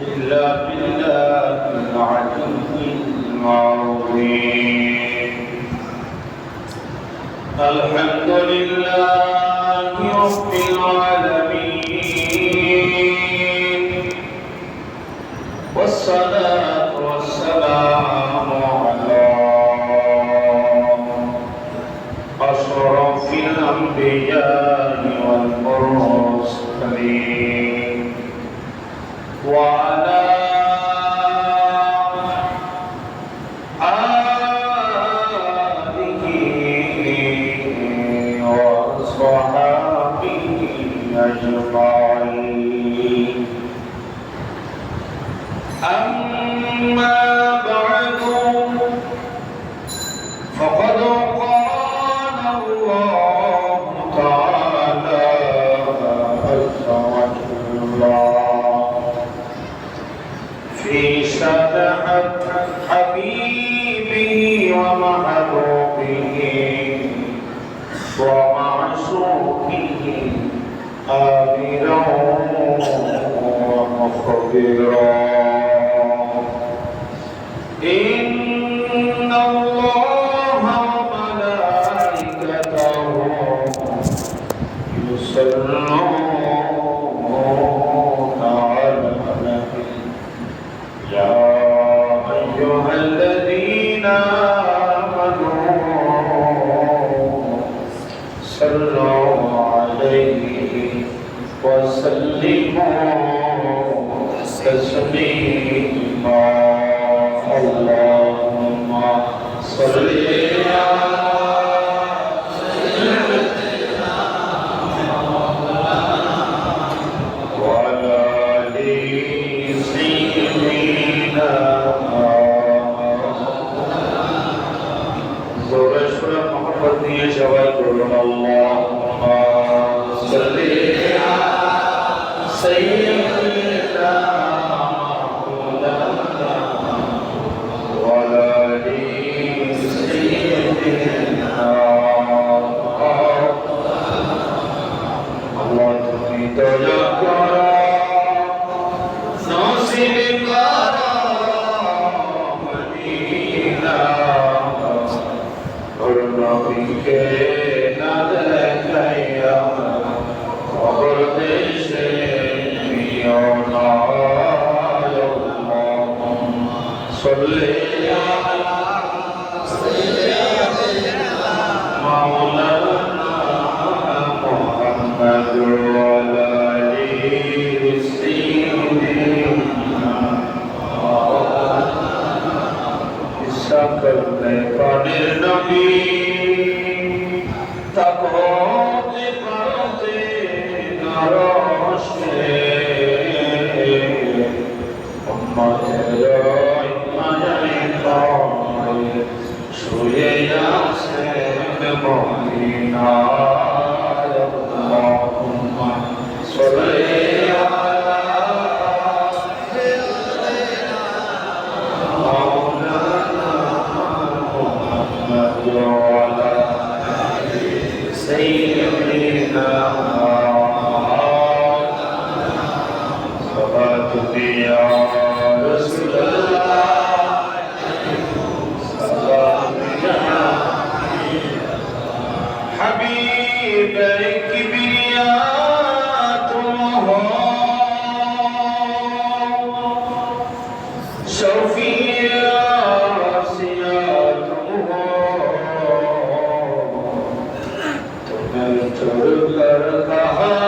إلا بالله العلي العظيم. الحمد لله رب العالمين، والصلاة والسلام على أشرف الأنبياء والمرسلين وعلى آله وصحبه أجمعين. أما بعد، فقد قال الله تعالى عز وجل في شأن حبيبه ومحبوبه ومعشوقه آمرا ومخبرا: إن الله وملائكته يصلون على النبي يا أيها الذين آمنوا صلوا عليه وسلموا تسليما. اللهم صل على سيدنا وعلى آل سيدنا زورشور محمد দিয়ে সবাই বলুন اللهم صل على سيدنا وعلى آل سيدنا الله তুমি দয়া করো নসিব করো মদিনা ওর নবীকে না দেখাইয়া কবর দেশে নিও না। আল্লাহুম্মা সাল্লি আলা সাইয়্যিদিনা মাওলানা মুহাম্মদ ওয়া আলা আলি সাইয়্যিদিনা সকল প্রাণের নবী তাকতে পারতে নরসে উম্মতের মায়ায় কামে শুয়ে আছেন মদিনায়। আল্লাহুম্মা সাল্লি আলা সাইয়্যিদিনা মাওলানা মুহাম্মদ ওয়া আলা আলি সাইয়্যিদিনা يا رسول الله سلام يا حبيب كبريات شوفيات تمہیں چھوڑ کر کہاں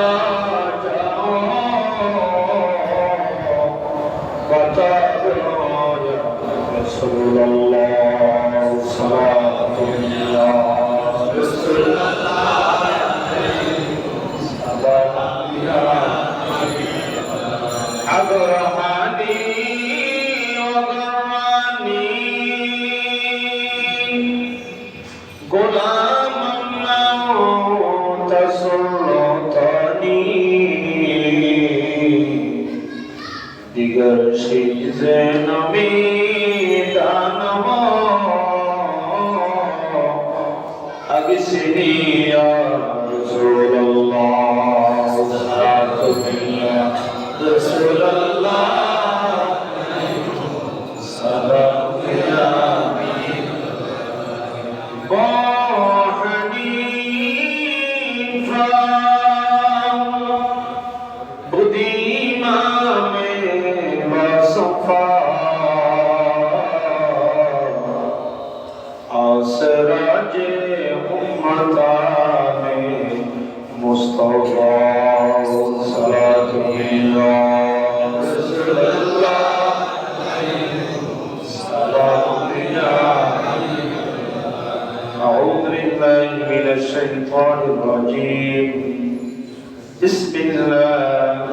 رسول الله صلاة يا رسول الله سلام يا أبرهاني وغراني غلام تسلطني دیگر چیز نمیدانم اگسنی یا رسول الله رسول الله المصطفى صلاة الله رسول الله صلاة الله. أعوذ بالله من الشيطان الرجيم. بسم الله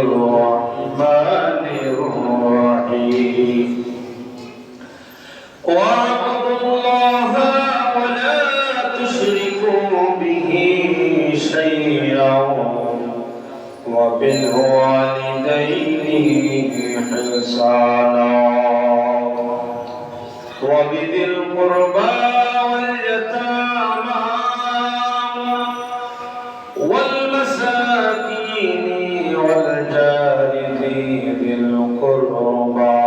الرحمن الرحيم. واعبدوا الله ولا تشركوا به شيئا وبالوالدين إحسانا وبذي القربى واليتامى والمساكين والجار ذي القربى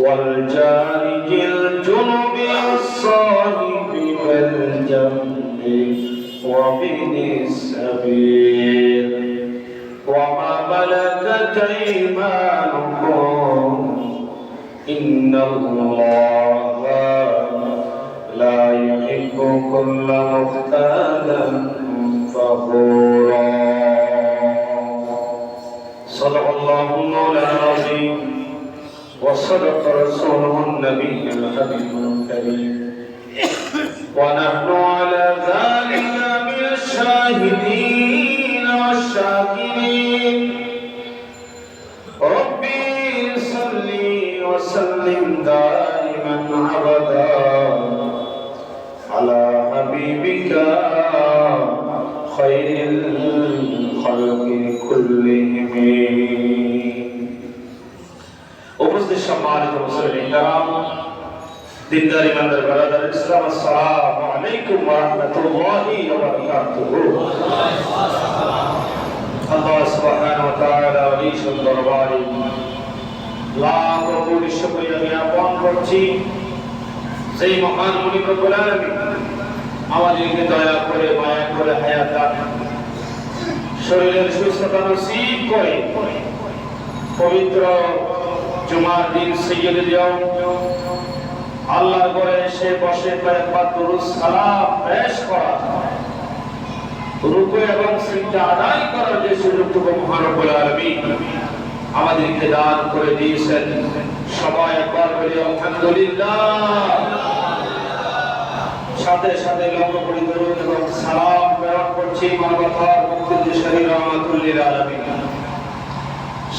والجار ذي الجنب والصاحب بالجنب وابن السبيل وما ملكت أيمانكم إن الله لا يحب كل مختال فخورا. صدق الله مولانا العظيم وصدق رسوله النبي الحبيب الكريم ونحن على ذلك من الشاهدين والشاكرين. ربي صل وسلم دائما أبدا على حبيبك خير الخلق كلهم. উপস্থিত সম্মানিত মুসলিম کرام, দিনদার ইমানদার ব্রাদার ইসলাম, আসসালামু আলাইকুম ওয়া রাহমাতুল্লাহি ওয়া বারাকাতুহু। আল্লাহ সুবহানাহু ওয়া তাআলা ওয়ালিশুল দরবারে লাখ কোটি শুকরিয়া জ্ঞাপন করছি, সেই মহান মুনি রব্বুল আলামিন আমাদেরকে দয়া করে মায়া করে হায়াত দান, শরীরের সুস্থতা নসিব করে পবিত্র জুমার দিন সৈয়দুল ইয়াউম আল্লাহর ঘরে এসে বসে কয়েকবার দুরূদ সালাম পেশ করা, রুকু এবং সিজদা আদায় করার যে সুযোগটুকু মহান রব্বুল আলামিন আমাদেরকে দান করে দিয়েছেন, সবাই একবার বলি আলহামদুলিল্লাহ। সাথে সাথে লক্ষ্য করি দরুদ এবং সালাম প্রেরণ করছি মানবতার মুক্তির শরীর রহমাতুল লিল আলামিন,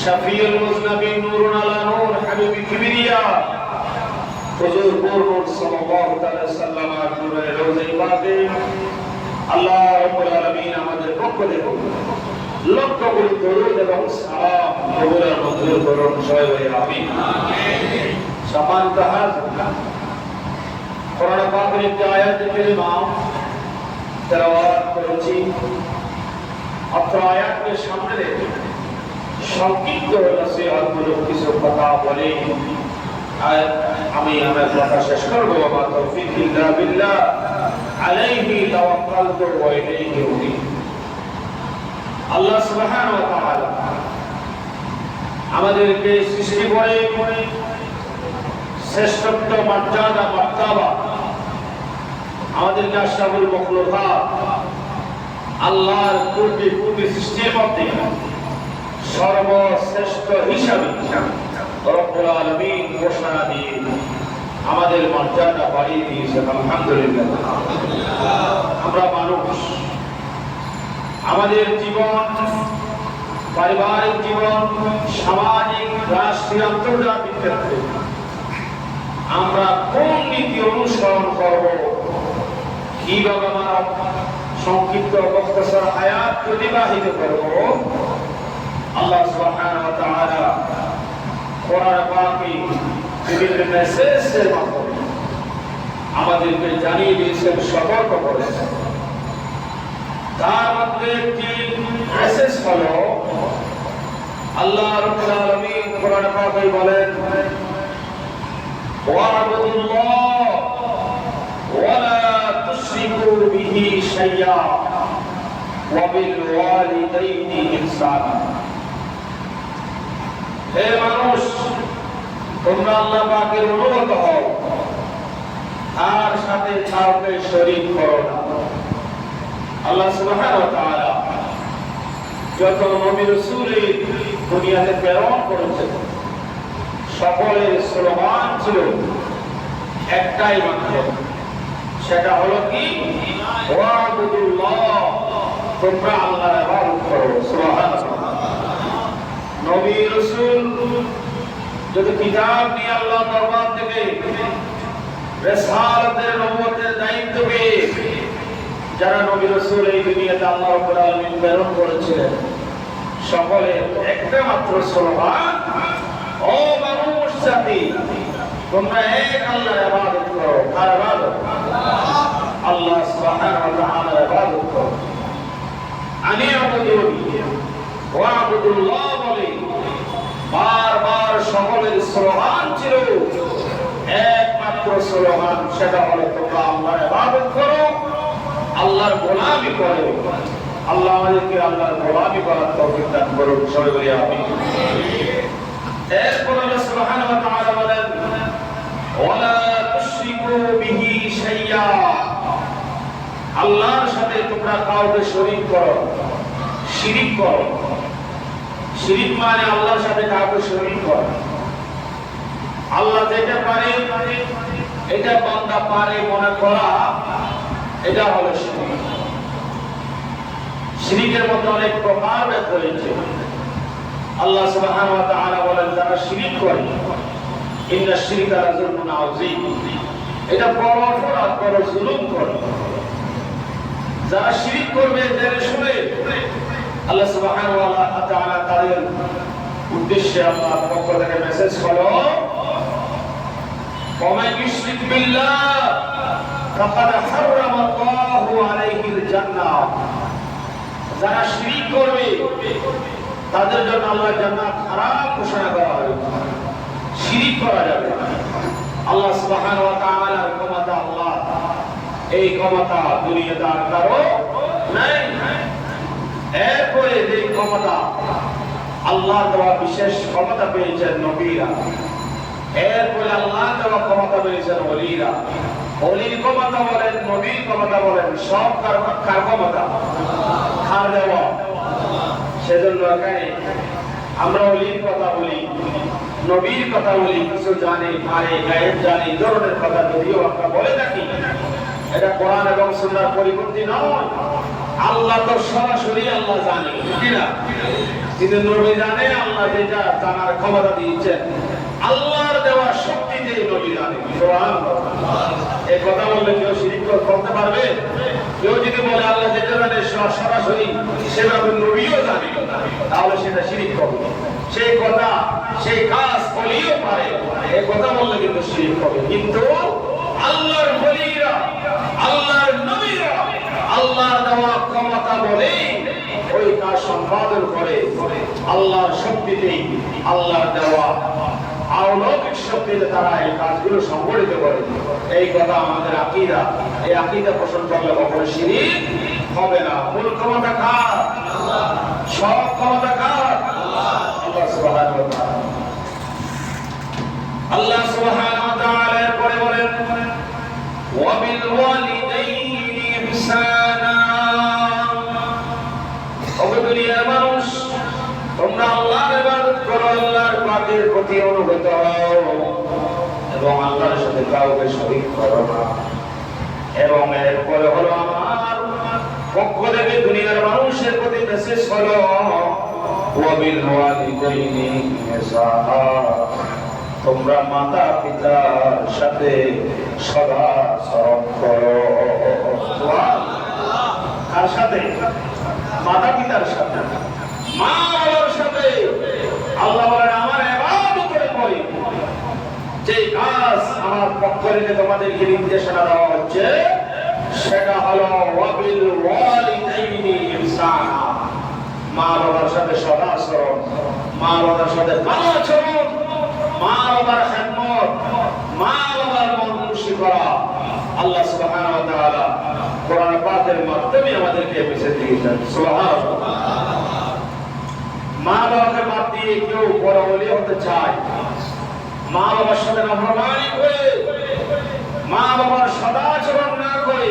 শাফিউল মুজনাবিন নূরুন আলা নূর হাবিবি কিবরিয়া হুজুর নূর সাল্লাল্লাহু আলাইহি ওয়াসাল্লাম নূরের রওজায়ে পাকে আল্লাহ রাব্বুল আলামিন আমাদের পক্ষ থেকে লক্ষ কোটি দরুদ এবং সালাম কবুল মঞ্জুর করুন, সবাই বলি আমিন। সম্মানিত হাজির, কোরআন পাকের একটি আয়াত কারিমা তেলাওয়াত করেছি। অত্র আয়াতকে সামনে রেখে সংক্ষিপ্ত নসিহতমূলক কিছু কথা বলে আমি আমার কথা শেষ করব। ওয়া তাওফীক ইল্লা বিল্লাহ আলাইহি তাওয়াক্কালতু ওয়া ইলাইহি উনীব। আল্লাহ সুবহানাহু ওয়া তাআলা আমাদেরকে সৃষ্টি করে শ্রেষ্ঠত্ব মর্যাদা মার্তাবা আমাদেরকে আশরাফুল মাখলুকাত আল্লাহর কোটি কোটি সৃষ্টির মধ্যে সর্বশ্রেষ্ঠ হিসাবে রব্বুল আলামিন ঘোষণা দিয়ে আমাদের মর্যাদা বাড়িয়ে দিয়েছেন, আলহামদুলিল্লাহ। আমরা মানুষ, আমাদের জীবন, পারিবারিক জীবন, সামাজিক, রাষ্ট্রীয়, আন্তর্জাতিক ক্ষেত্রে আমরা কোন নীতি অনুসরণ করব, কিভাবে আমরা সংক্ষিপ্ত মুখতাসার হায়াত অতিবাহিত করব, আল্লাহ সুবহানাহু ওয়া তাআলা কোরআন পাকে বিভিন্ন মেসেজের মাধ্যমে আমাদেরকে জানিয়ে দিয়েছেন, সতর্ক করেছেন। তার মধ্যে একটি মেসেজ হলো আল্লাহ রাব্বুল আলামিন কোরআন পাকে বলেন, ওয়া'বুদুল্লাহ ওয়া লা তুশরিকু বিহি শাইয়্যা ওয়া বিল ওয়ালিদাইনি ইহসানা। হে মানুষ, তোমরা আল্লাহ পাকের অনুগত হও, তার সাথে কাউকে শরীক করো না। আল্লাহ সুবহানাহু ওয়া তাআলা যত নবী রাসূল দুনিয়াতে প্রেরণ করেছেন সকলের স্লোগান ছিল একটাই মাত্র, সেটা হলো কি ওয়াবুদুল্লাহ, তোমরা আল্লাহর ইবাদত করো। সুবহানাল্লাহ। নবী রাসূল যদি কিতাব নিয়ে আল্লাহ দরবার থেকে রিসালাতের নবুয়তের দায়িত্ব পেয়ে যারা নবী রাসূল এই দুনিয়াতে আল্লাহ রাব্বুল আলামিন প্রেরণ করেছিলেন সকলের একটা মাত্র স্লোগান, ও মানুষ জাতি তোমরা এক আল্লাহর ইবাদত করো। কার ইবাদত? আল্লাহ সুবহানাহু ওয়া তাআলার ইবাদত করো। আনি আবুদুনি ওয়া আবুদুল্লাহ বলে বারবার সকলের স্লোগান ছিল একমাত্র স্লোগান, সেটা হলো তোমরা আল্লাহর ইবাদত করো, আল্লাহর গোলামি করো। আল্লাহ আমাদেরকে আল্লাহর গোলামি করার তৌফিক দান করুন, সবাই বলি আমিন। এরপর আল্লাহ সুবহানাহু ওয়া তাআলা বলেন ওয়ালা তুশরিকু বিহি শাইয়্যা, আল্লাহর সাথে তোমরা কাউকে শরীক করো, শিরিক করো। শিরিক মানে আল্লাহর সাথে কাউকে শরীক করা। আল্লাহ যেটা পারে এটা বান্দা পারে মনে করা, এটা হলো শিরিক। শিরিকের মধ্যে অনেক প্রকার রয়েছে। আল্লাহ সুবহানাহু ওয়া তাআলা বলেন যারা শিরিক করে ইন্নাশ শিরকা লাযুলমুন আযীম, এটা বড় অপরাধ, বড় জুলুম করে। যারা শিরিক করবে জেনে শুনে আল্লাহ সুবহানাহু ওয়া তাআলা তাদের উদ্দেশ্যে আল্লাহর পক্ষ থেকে মেসেজ হলো ওয়ামান ইউশরিক বিল্লাহ ফাকাদ হারামা আল্লাহু আলাইহিল জান্নাহ, যারা শিরিক করবে তাদের জন্য আল্লাহ জান্নাত হারাম ঘোষণা করা হয়েছে। শিরিক করা যাবে না। আল্লাহ সুবহানাহু ওয়া তাআলার ক্ষমতা, আল্লাহ এই ক্ষমতা দুনিয়াতে আর কারো নাই। এরপরে যে ক্ষমতা আল্লাহ দেওয়া বিশেষ ক্ষমতা পেয়েছেন নবীরা, এরপরে আল্লাহ দেওয়া ক্ষমতা পেয়েছেন ওলিরা। ওলির ক্ষমতা বলেন, নবীর ক্ষমতা বলেন, সব কার ক্ষমতা? কার দেওয়া। সেজন্য এখানে আমরা ওলির কথা বলি, নবীর কথা বলি, কিছু জানি পারে গায়েব জানি ধরনের কথা যদিও আমরা বলে থাকি, এটা কোরআন এবং সুন্নাহর পরিপন্থী নয়। আল্লাহ তো সরাসরি আল্লাহ জানে, কি না? কিন্তু নবী জানে, আল্লাহ যেটা জানার ক্ষমতা দিয়েছেন আল্লাহর দেওয়া শক্তিতে নবী জানে। সুবহানাল্লাহ। এই কথা বললে কেউ শিরিক করতে পারবে? কেউ যদি বলে আল্লাহ যেটা জানে সরাসরি সেভাবে নবীও জানে, তাহলে সেটা শিরিক করবে। সেই কথা, সেই কাজ বলিও পারে, এই কথা বললে কিন্তু শিরিক হবে। কিন্তু আল্লাহর ওলিরা, আল্লাহর নবীরা আল্লাহর দেওয়া ক্ষমতা বলে ওই কাজ সম্পাদন করে আল্লাহর শক্তিতেই, আল্লাহর দেওয়া অলৌকিক শক্তিতে তারা এই কাজগুলো সংগঠিত করে। এই কথা আমাদের আকীদা। এই আকীদা পোষণ করলে কখনো শিরিক হবে না। মূল ক্ষমতা কার? সব ক্ষমতা কার? আল্লাহ সুবহানাহু ওয়া তাআলা। আল্লাহ সুবহানাহু ওয়া তাআলা এরপরে বলেন ওয়া বিল ওয়ালিদাইনি ইহসানা, ও দুনিয়ার মানুষ তোমরা আল্লাহর ইবাদত করো, আল্লাহর পাকের প্রতি অনুগত হও এবং আল্লাহর সাথে কাউকে শরীক করো না। এবং এরপরে হলো আমার পক্ষ থেকে দুনিয়ার মানুষের প্রতি মেসেজ হলো ওয়া বিল ওয়ালিদাইনি ইহসানা, তোমরা মাতা পিতার সাথে সদা আচরণ করো। কার সাথে? মাতা পিতার সাথে, মা বাবার সাথে। আল্লাহ বলেন আমার ইবাদত করে যে কাজ আমার পক্ষ থেকে তোমাদেরকে নির্দেশনা দেওয়া হচ্ছে সেটা হলো ওয়া বিল ওয়ালিদাইনি ইহসানা, মা বাবার সাথে সদা আচরণ, মা বাবার সাথে ভালো আচরণ, মা বাবার খেদমত, মা বাবার মন খুশি করা। আল্লাহ সুবহানাহু ওয়া তাআলা কোরআন পাকের মাধ্যমে আমাদেরকে মেসেজ দিয়েছেন। সুবহানাল্লাহ। মা বাবাকে বাদ দিয়ে কেউ বড় ওলি হতে চায়, মা বাবার সাথে নাফরমানি করে, মা বাবার সদাচরণ না করে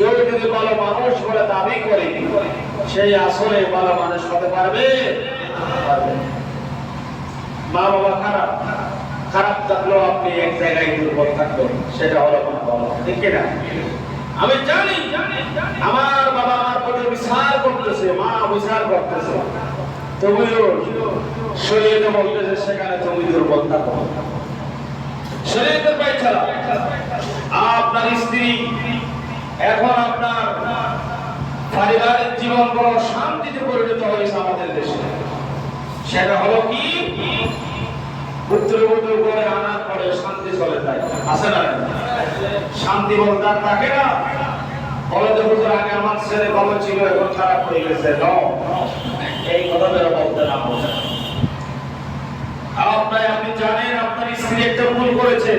কেউ যদি ভালো মানুষ বলে দাবি করে সেই আসলে ভালো মানুষ হতে পারবে? মা বাবা খারাপ খারাপ থাকলেও আপনি এক জায়গায় দুর্বল থাকবেন, সেটা হলো কোনো ভালো, ঠিক না? আমি জানি আমার বাবা আমার প্রতি বিচার করতেছে, মা বিচার করতেছে, তুমিও শরীরে বলতেছে সেখানে তুমি দুর্বল থাকো। শরীরের বাইছাড়া আপনার স্ত্রী এখন আপনার পারিবারিক জীবন বড় শান্তিতে পরিণত হয়েছে আমাদের দেশে। সেটা হলো কি, পুত্রবধূ করে আনার পরে শান্তি চলে যায়, আছে না? শান্তি বলতে আর থাকে না। বলে যে হুজুর আগে আমার ছেলে ভালো ছিল এখন খারাপ হয়ে গেছে, এই কথা যারা বলতে না বলতে। আপনি জানেন আপনার স্ত্রী একটা ভুল করেছে,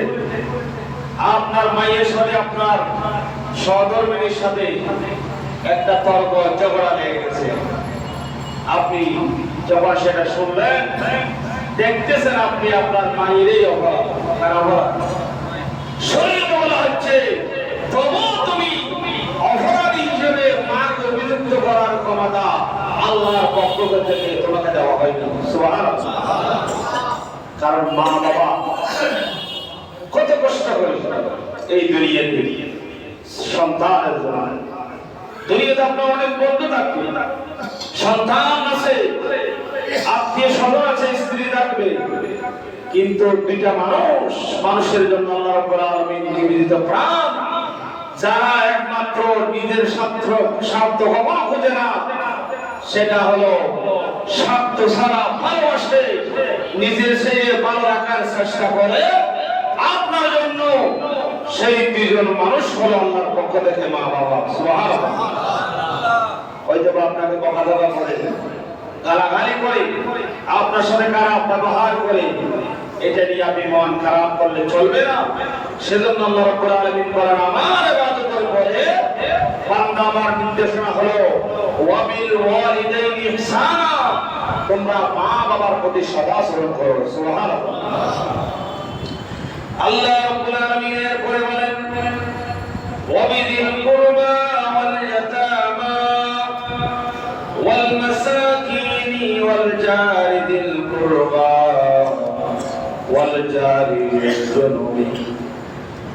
আপনার মায়ের সাথে আপনার সহধর্মিনীর সাথে একটা তর্ক ঝগড়া লেগে গেছে। আপনি যখন সেটা শুনলেন, দেখতেছেন আপনি আপনার মায়েরই অপরাধ, শরীর বলা হচ্ছে, তবু তুমি অপরাধী হিসেবে মাকে অভিযুক্ত করার ক্ষমতা আল্লাহর পক্ষ থেকে তোমাকে দেওয়া হয়নি। সুবহানাল্লাহ। কারণ মা বাবা কত কষ্ট করে এই দুনিয়াতে সন্তানের জন্য। দুনিয়াতে আপনার অনেক বন্ধু থাকবে, সন্তান আছে, আত্মীয় স্বজন আছে, স্ত্রী থাকবে, কিন্তু দুইটা মানুষের জন্য আল্লাহ রাব্বুল আলামিন নিবেদিত প্রাণ, যারা একমাত্র নিজের স্বার্থ কখনো খোঁজে না, সেটা হলো স্বার্থ ছাড়া ভালোবাসে, নিজের সে ভালো রাখার চেষ্টা করে আপনার জন্য। সেই দুইজন মানুষ হলো আল্লাহর পক্ষ থেকে মা বাবা। সুবহানাল্লাহ। হয়তো আপনাকে বকাঝকা করে, গালাগালি করে, আপনার সাথে খারাপ ব্যবহার করে, এটা নিয়ে আপনি মন খারাপ করলে চলবে না। সেজন্য আল্লাহ রাব্বুল আলামিন বলেন, আমার ইবাদতের পরে বান্দা, আমার নির্দেশনা হলো ওয়াবিল ওয়ালিদাইনি ইহসানা, তোমরা মা বাবার প্রতি সদাচরণ করো। সুবহানাল্লাহ। আল্লাহ রাব্বুল আলামিন এরপরে বলেন, ওয়াবিদিল কুরবা ওয়াল ইয়াতামা ওয়াল মাসাকিনি ওয়াল জারি দিল কুরবা ওয়াল জারি বিল জুনুবি।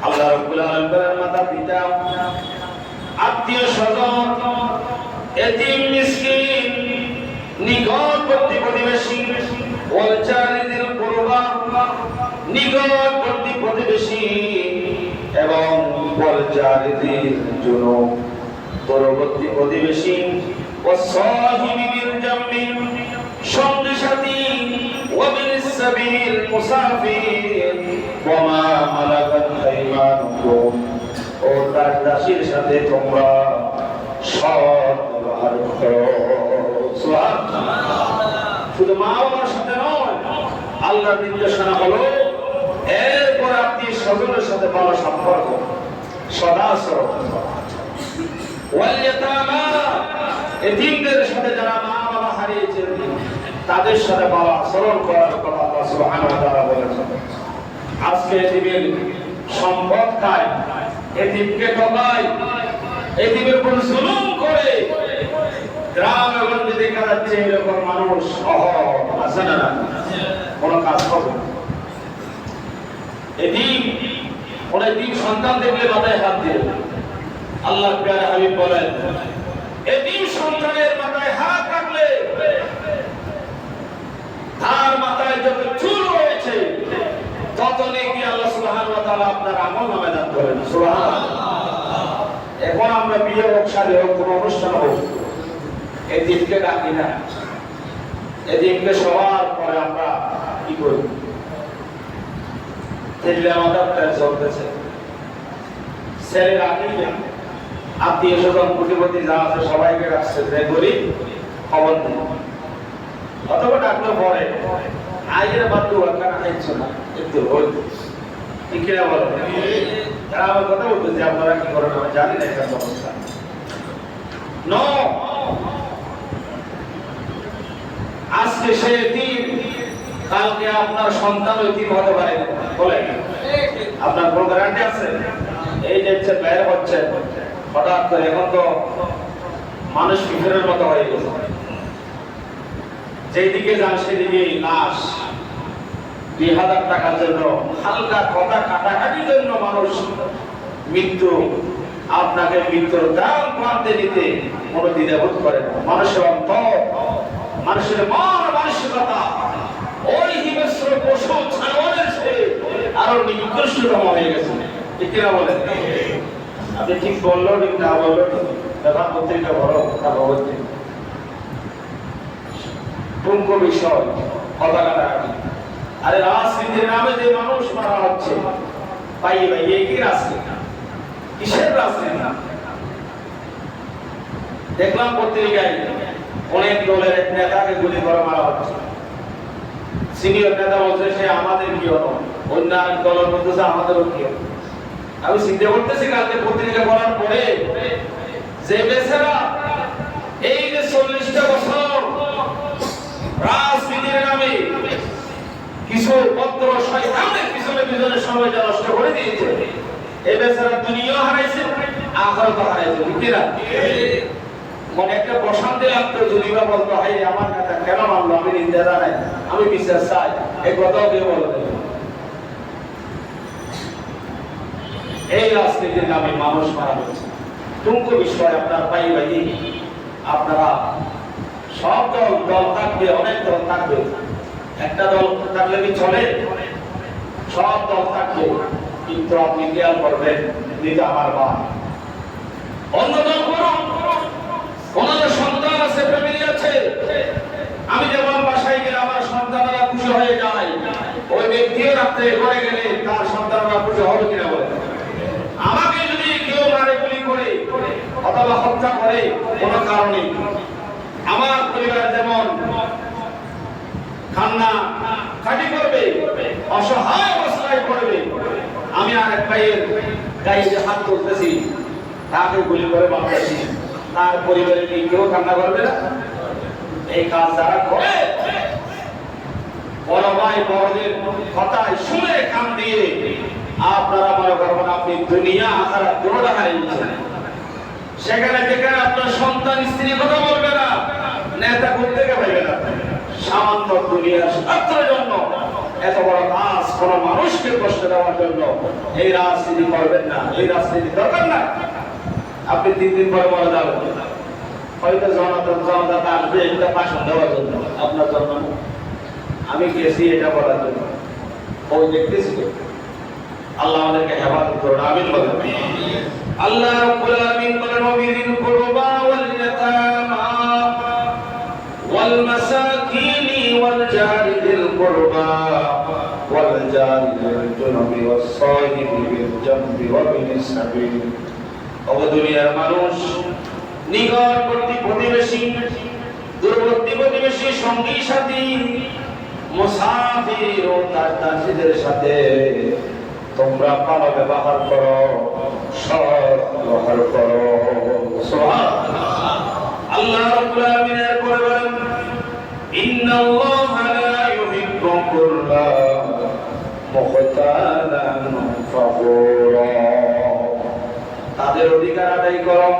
আল্লাহ রাব্বুল আলামিন মাতা পিতা, আত্মীয় স্বজন, এতিম মিসকিন, নিকটবর্তী প্রতিবেশী, ওয়াল জারি দিল কুরবা, নিকটবর্তী প্রতিবেশী, এবং ওয়াল জারি দিল জুনুব, দূরবর্তী প্রতিবেশী, ওয়াসাহিবি বিল জামবি, সঙ্গী সাথী, ওয়াবিল সাবিল মুসাফির, ওয়া মা মালাকাত আইমানুকুম, ও তার দাসীর সাথে তোমরা সৎ ব্যবহার করো। সুবহানাল্লাহ। শুধু মা বাবার সাথে নয়, আল্লাহর নির্দেশনা হলো এরপর আপনি স্বজনের সাথে ভালো সম্পর্ক, সদাচরণ। ওয়াল ইয়াতামা, এতিমদের সাথে যারা মা বাবা হারিয়েছে তাদের সাথে ভালো আচরণ করার কথা আল্লাহ সুবহানাহু ওয়া তাআলা বলেছেন। আজকে এতিমের সম্পদ খায়, এতিমকে ঠকায়, এতিমের উপর জুলুম করে, গ্রামে গঞ্জে দেখা যাচ্ছে এরকম মানুষ আছে না? কোন কাজ করবে এতিম, এতিম সন্তান দেখলে মাথায় হাত দিয়ে আল্লাহর প্রিয় হাবিব বলেন, এতিম সন্তানের মাথায় হাত রাখলে তার মাথায় যত চুল রয়েছে তত নেকি আল্লাহ সুবহানাহু ওয়া তাআলা আপনার আমলনামায় দান করেন। সুবহানাল্লাহ। এখন আমরা বিয়ে হোক, শাদী হোক, কোনো অনুষ্ঠান হোক, এতিমকে ডাকি না। এতিমকে সবার পরে আমরা কি করি? ছেলে আমাদের চলতেছে, ছেলে রাখি না, আত্মীয় স্বজন প্রতিপত্তি যা আছে সবাইকে রাখছে, যে করি খবর নেই, অথবা ডাকলে পরে আইয়ের বাদ ওখানে আইছো না, একটু হইল ঠিক কিনা বলো? তারা আমার কথা বলতেছে, আপনারা কি করেন আমি জানি না এটা অবস্থা। আজকে সে এতিম, কালকে আপনার সন্তান এতিম হতে পারে, বলেন? আপনার কোনো গ্যারান্টি আছে? এই যে বের হচ্ছে হঠাৎ করে এখন তো মানুষ পিঁপড়ের মতো হয়ে গেছে, যেদিকে যান সেদিকে লাশ। 2000 টাকার জন্য, হালকা কথা কাটাকাটির জন্য মানুষ মৃত্যু, আপনাকে মৃত্যুর দাম মানতে দিতে কোনো দ্বিধাবোধ করে না। মানুষের অন্তর, মানুষের মন মানসিকতা ওই হিংস্র পশু ছাগলের চেয়ে আরো নিকৃষ্টতম হয়ে গেছে। ঠিক কিনা বলেন? আপনি ঠিক বললো ঠিক না বললো, দেখা পত্রিকা বড় কথা টুঙ্কো বিষয় কথা কাটাকাটি। আরে রাজনীতির নামে যে মানুষ মারা হচ্ছে, পাইয়ে পাইয়ে কি রাজনীতি? কিসের রাজনীতি? দেখলাম পত্রিকায় অনেক দলের এক নেতাকে গুলি করে মারা হচ্ছে। সিনিয়র নেতা বলছে সে আমাদের কি হলো, অন্য দলের বলতেছে আমাদেরও কি হলো। আমি চিন্তা করতেছি কালকে পত্রিকা পড়ার পরে যে বেচারা এই যে 40টা বছর রাজনীতির নামে কিছু পত্র শয়তানের পিছনে পিছনে সময় নষ্ট করে দিয়েছে, এই বেচারা দুনিয়া হারাইছে, আখিরাত হারাইছে। ঠিক না? মনে একটা প্রশান্তি লাগতো যদি বা বলতো, হাই আমার কথা কেন মানলো, আমি নিন্দা জানাই, আমি বিশ্বাস চাই, এই কথাও কেউ বলবে। এই রাজনীতির নামে মানুষ মারা হচ্ছে। টুঙ্কো বিষয় আপনার পাই ভাই, আপনারা সব দল থাকবে, অনেক দল থাকবে, একটা দল থাকলে কি চলে? সব দল থাকবে, কিন্তু আপনি খেয়াল করবেন এটা আমার মা। অন্য দল করুন, ওনাদের সন্তান আছে, ফ্যামিলি আছে। আমি যেমন বাসায় গেলে আমার সন্তানরা খুশি হয়ে যায়, ওই ব্যক্তিও রাত্রে ঘরে গেলে তার সন্তানরা খুশি হবে কিনা বলে? আমাকে যদি কেউ মারে গুলি করে অথবা হত্যা করে কোনো কারণে, আমার পরিবার যেমন কান্না কাটি করবে, অসহায় অবস্থায় পড়বে, আমি আর এক ভাইয়ের গায়ে হাত তুলতেছি, তাকে গুলি করে মারতেছি, তার পরিবারের কেউ কান্না করবে না? এই কাজ যারা করে, বড় ভাই বড়দের কথায় শুনে কান দিয়ে আপনারা মনে করবেন আপনি দুনিয়া আখিরাত দুটোটা হারিয়ে দিচ্ছেন। সেখানে যেখানে আপনার সন্তান স্ত্রী কথা বলবে না, নেতা করতে পারবে না, সামান্য দুনিয়ার স্বার্থের জন্য এত বড় কাজ কোন মানুষকে কষ্ট দেওয়ার জন্য এই রাজনীতি করবেন না। এই রাজনীতি দরকার না। আপনি 3 দিন পরে মারা যাবেন, হয়তো জনতা আসবে এটা ভাষণ দেওয়ার জন্য, আপনার জন্য। আমি গেছি এটা বলার জন্য, ওই দেখতেছি। আল্লাহ আমাদেরকে হেফাজত করুন, আমিন বলেন। আল্লাহ রাব্বুল আলামিন বলেন, ওয়াবিযিল কুরবা ওয়াল ইয়াতামা ওয়াল মাসাকিনি ওয়াল জারি যিল কুরবা ওয়াল জারি যিল জুনুবি ওয়াস সাহিবি বিল জামবি ওয়া বিনিস সাবিল। ও দুনিয়ার মানুষ, নিকটবর্তী প্রতিবেশী, দূরবর্তী প্রতিবেশী, সঙ্গী সাথী, মুসাফির ও তার দাসীদের সাথে তোমরা ভালো ব্যবহার করো, সৎ ব্যবহার করো। সুবহানাল্লাহ। আল্লাহ রাব্বুল আলামিন এরপরে বলেন, ইন্নাল্লাহা লা ইউহিব্বু কুল্লা মুখতালান ফাখুরা। তাদের অধিকার আদায় করো,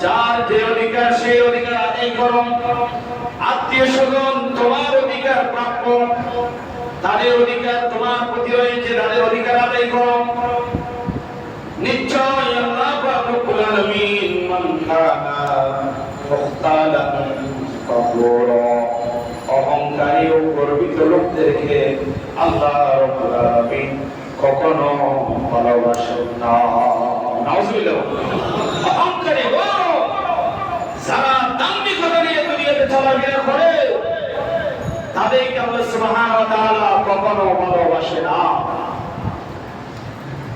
যার যে অধিকার সেই অধিকার আদায় করো। আত্মীয় স্বজন তোমার অধিকার প্রাপ্য, তাদের অধিকার তোমার প্রতি রয়েছে, তাদের অধিকার আদায় করো। নিশ্চয় আল্লাহ রাব্বুল আলামিন মান কানা মুখতালান ফাখুরা, অহংকারী ও গর্বিত লোকদেরকে আল্লাহ রাব্বুল আলামিন কখনো ভালোবাসেন না। নাউজুবিল্লাহ। অহংকারী যারা দাম্ভিকতা নিয়ে দুনিয়াতে চলাফেরা করে, তাদেরকে আল্লাহ সুবহানাহু ওয়া তাআলা কখনো ভালোবাসে না,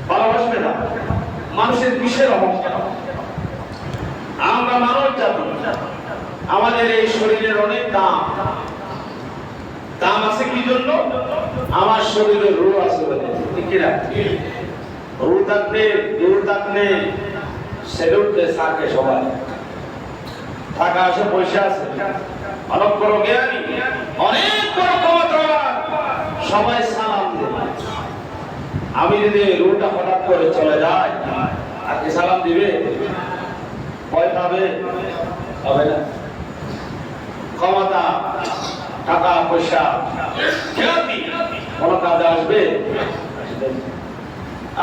ভালোবাসবে না। মানুষের কিসের অহংকার? আমরা মানব জাতি, আমাদের এই শরীরের অনেক দাম। দাম আছে কি জন্য? আমার শরীরে রূহ আছে বলে, ঠিক কি না? রূহ থাকলে সেলুট দেয় সাকে সবাই। টাকা আছে, পয়সা আছে, অনেক বড় জ্ঞানী, অনেক বড় ক্ষমতাবান, সবাই সালাম দেয়। আমি যদি রূহটা হঠাৎ করে চলে যায়, আর কি সালাম দিবে? ভয় পাবে? হবে না। ক্ষমতা, টাকা পয়সা, খ্যাতি কোনো কাজে আসবে?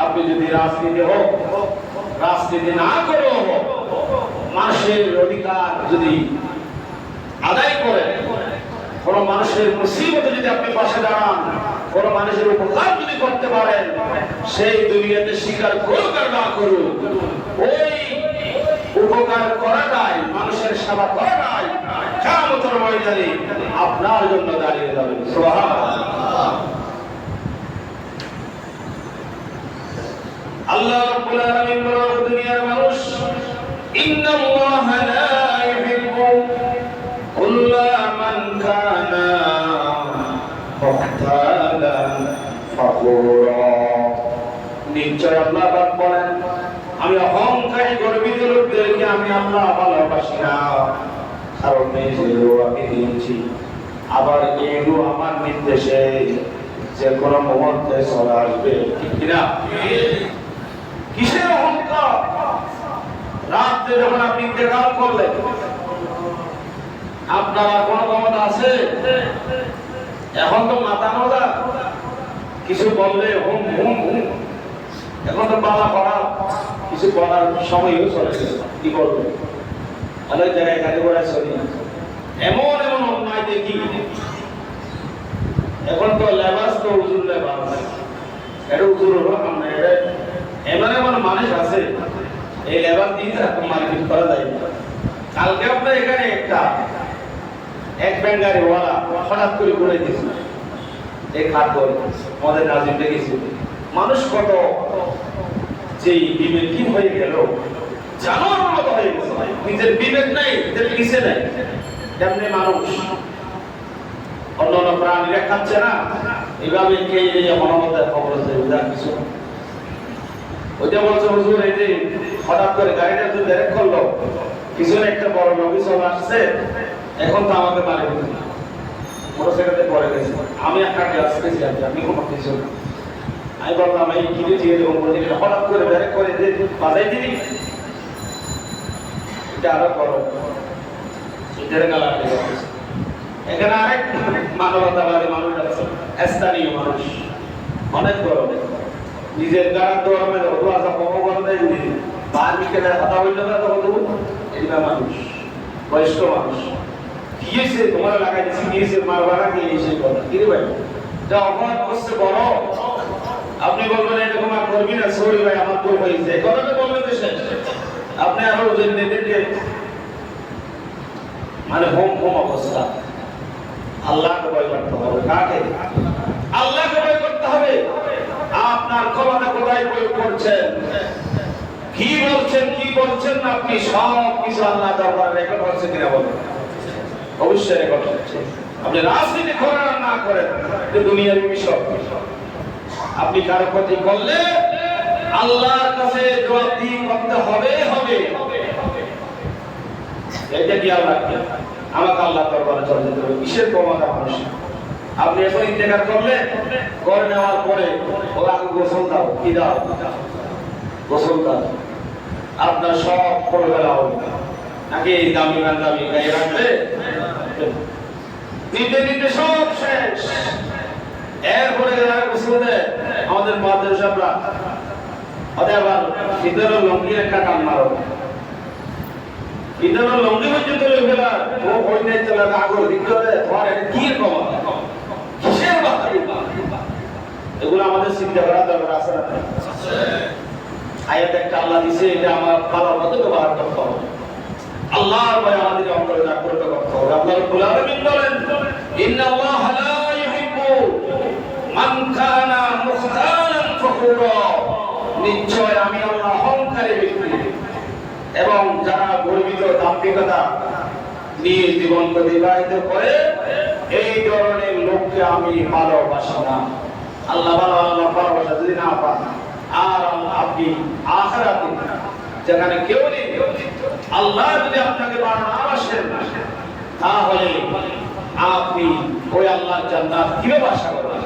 আপনি যদি রাজনীতি হোক, রাজনীতি না করেও হোক, মানুষের অধিকার যদি আদায় করে, কোন মানুষের মুসিবতে যদি আপনি পাশে দাঁড়ান, কোন মানুষের উপকার যদি করতে পারেন, সেই দুনিয়াতে স্বীকার করুক আর না করুক, ওই উপকার করাটাই, মানুষের সেবা করাটাই কিয়ামতের ময়দানে আপনার জন্য দাঁড়িয়ে যাবে। সুবহানাল্লাহ। আল্লাহ রাব্বুল আলামিন বলেন, দুনিয়ার মানুষ, ইন্নাল্লাহা লা ইউহিব্বু কুল্লা মান কানা মুখতালান ফাখুরা। নিশ্চয় আল্লাহ পাক বলেন, আমি অহংকারী গর্বিত লোকদেরকে আমি আল্লাহ ভালোবাসি না, কারণ নিজেও আমি দিয়েছি, আবার এগুলো আমার নির্দেশে যে কোনো মুহূর্তে চলে আসবে। ঠিক কিনা? কিসের অহংকার? রাত্রে যখন আপনি ইন্তেকাল করলেন, আপনার আর কোনো ক্ষমতা আছে? এখন তো মাথা নোদা, কিছু বললে হুম হুম হুম। এখন তো বাবা করা কিছু বলার সময়ও চলে গেছে। কি বলবে? অনেক জায়গায় গাড়ি ঘোড়া চলি, এমন এমন অন্যায় দেখি। এখন তো লেবাস তো উজুর লেবাস, এটা উজুর হলো না, এটা এমন এমন মানুষ আছে, এই লেবাস দিয়ে এরকম মার্কেট করা যায় না। কালকে আপনার এখানে এক ব্যাঙ্গারি ওয়ালা হঠাৎ করে করে দিয়েছে, এই খাদ্য আমাদের নাজিম দেখেছি। মানুষ কত যে বিবেকহীন হয়ে গেল, জানোয়ারের মতো হয়ে গেছে, নিজের বিবেক নাই, নিজের কিসে নাই। তেমনি মানুষ অন্য অন্য প্রাণীরা খাচ্ছে না, এইভাবে কে মনোমতের খবর আছে কিছু। ওইটা বলছে, হুজুর এই যে হঠাৎ করে গাড়িটা যদি ব্রেক করলো, পিছনে একটা বড় নবী চলে আসছে, এখন তো আমাকে মারে মোটরসাইকেলে পড়ে গেছে। আমি একটা গ্লাস খেয়েছি, আপনি কোনো কিছু না। আমি বললাম এই কিনে দিয়ে দেবো, হঠাৎ করে ব্রেক করে দিয়ে বাজাই দিবি, এটা আরো করো, এটার গালা এখানে আরেক মানবতাবাদী মানুষ আছে, স্থানীয় মানুষ, অনেক বড়, নিজের গাড়ার দৌড়ামে দোয়া কম করে দেয়, বার বিকেলে কথা বলতে না তখন এটা মানুষ, বয়স্ক মানুষ। কি হয়েছে তোমার লাগাই দিচ্ছি, গিয়েছে মারবা না, কি এসে কথা কি রে ভাই, যা অপরাধ করছে বড়, আপনি বলবেন এরকম আর করবি না, সরি ভাই আমার তো হয়েছে, এই কথাটা বলবেন দেশে। আপনি আরো নেদেরকে মানে হোম হোম অবস্থা। আল্লাহকে ভয় করতে হবে। কাকে? আল্লাহকে ভয় করতে হবে। আপনার ক্ষমতা কোথায় প্রয়োগ করছেন, কি বলছেন কি বলছেন না, আপনি সব কিছু আল্লাহ দরবারে রেকর্ড হচ্ছে কিনা বলেন? অবশ্যই রেকর্ড হচ্ছে। আপনি রাজনীতি করেন আর না করেন, দুনিয়ার বিষয়। আপনি কারো ক্ষতি করলে আল্লাহর কাছে জবাবদিহি করতে হবে হবে। এটা কি আল্লাহ আমাকে আল্লাহ দরবারে চলে যেতে হবে। কিসের ক্ষমতা মানুষ? আপনি এখন ইন্তেকার করলে, করে নেওয়ার পরে ও আগে গোসল দাও, কি দাও? গোসল দাও। আপনার সব করে ফেলা হবে নাকি এই দামি দামি গায়ে রাখবে, দিতে দিতে সব শেষ। এরপরে গোসল দেয় আমাদের মাদ্রাসারা, ওদের আবার ভিতরে লঙ্গির একটা কান মারো, ভিতরে লঙ্গি পর্যন্ত ফেলা, ও ওই নাই চলে আগর ভিতরে তোমার এটা কি কমা, কিসের বাধা? এগুলো আমাদের চিন্তা করার দরকার আছে না? আয়াত একটা আল্লাহ দিছে, এটা আমার ভালো মতো ব্যবহার করতে হবে। আল্লাহর ভয় আমাদের অন্তরে জাগ্রত করতে হবে। আল্লাহ রাব্বুল আলামিন বলেন, ইন্নাল্লাহা লা ইউহিব্বু মান কানা মুখতালান ফখুরা। নিশ্চয় আমি আল্লাহ অহংকারী ব্যক্তি এবং যারা গর্বিত দাম্ভিকতা নিয়ে জীবন অতিবাহিত করে, এই ধরনের লোককে আমি ভালোবাসি না। আল্লাহ ভালোবাসা যদি না পান, আর আপনি আখিরাতে যেখানে কেউ নেই, আল্লাহ যদি আপনাকে ভালোবাসেন, তাহলে আপনি ওই আল্লাহর জান্নাত কিভাবে আশা করবেন?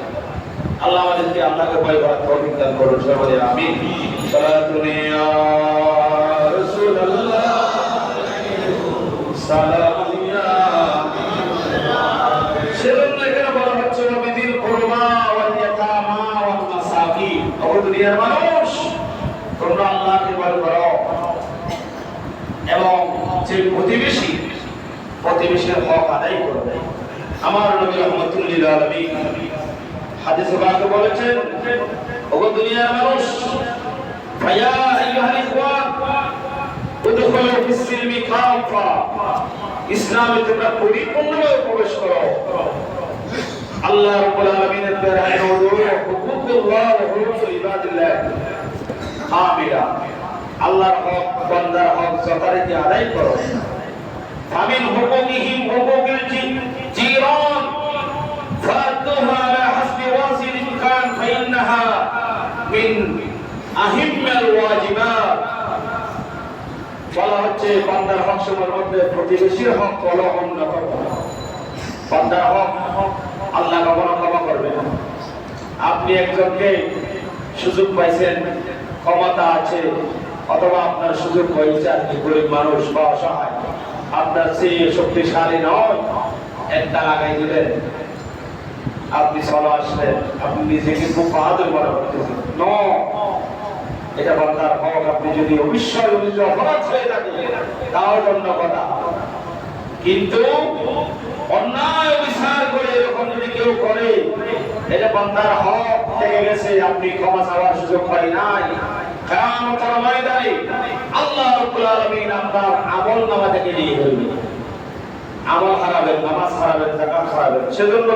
আল্লাহ আমাদেরকে আল্লাহকে ভয় করার তৌফিক দান করুন। সবাই আমিন। সালাতুন ইয়া রাসূলুল্লাহ, সালামুন ইয়া। সেজন্য এখানে বলা হচ্ছে নবীদের কুরবা ওয়াল ইয়াতামা ওয়াল মাসাকিন। ও দুনিয়ার মানুষ, তোমরা আল্লাহকে ভয় করো এবং যে প্রতিবেশীর হক আদায় করবে। আমার নবী রাহমাতুল লিল আলামিন হাদিসে পাকে বলেছেন, ও দুনিয়ার মানুষ, ফায়া আইয়ুহাল ইখওয়ান উদখুলু ফিস সিলমি কাফা, ইসলামে তোমরা পরিপূর্ণভাবে প্রবেশ করো। আল্লাহ রাব্বুল আলামিনের দ্বারা হুকুকুল্লাহ ওয়া হুকুকুল ইবাদিল্লাহ কামিলা, আল্লাহর হক, বান্দার হক যথারীতি আদায় করো। ফামিন হুকুকিহিম হুকুকুল জিরান ফাতুহা আলা হাসবি ওয়াসিলিন কান ফাইন্নাহা মিন আহিম্মাল ওয়াজিবাত। বলা হচ্ছে বান্দার হক সমূহের মধ্যে প্রতিবেশীর হক হলো অন্যতম। বান্দার হক আল্লাহ কখনো ক্ষমা করবে না। আপনি একজনকে সুযোগ পাইছেন, ক্ষমতা আছে, অথবা আপনার সুযোগ হয়েছে, আপনি গরিব মানুষ বা অসহায়, আপনার সেই শক্তিশালী নয়, একটা লাগাই দিলেন, আপনি চলে আসলেন, আপনি নিজেকে খুব বাহাদুর মনে করতেছেন। এটা বান্দার হক। আপনি যদি অবশ্যই অপরাধ হয়ে থাকে তাও অন্য কথা, কিন্তু অন্যায় বিচার করে এরকম যদি কেউ করে, এটা বান্দার হক থেকে গেছে, আপনি ক্ষমা চাওয়ার সুযোগ পাই নাই। কিয়ামতের ময়দানে আল্লাহ রাব্বুল আলামিন আপনার আমল নামা থেকে নিয়ে ফেলবে। আমল হারাবেন, নামাজ হারাবেন, যাকাত হারাবেন। সেজন্য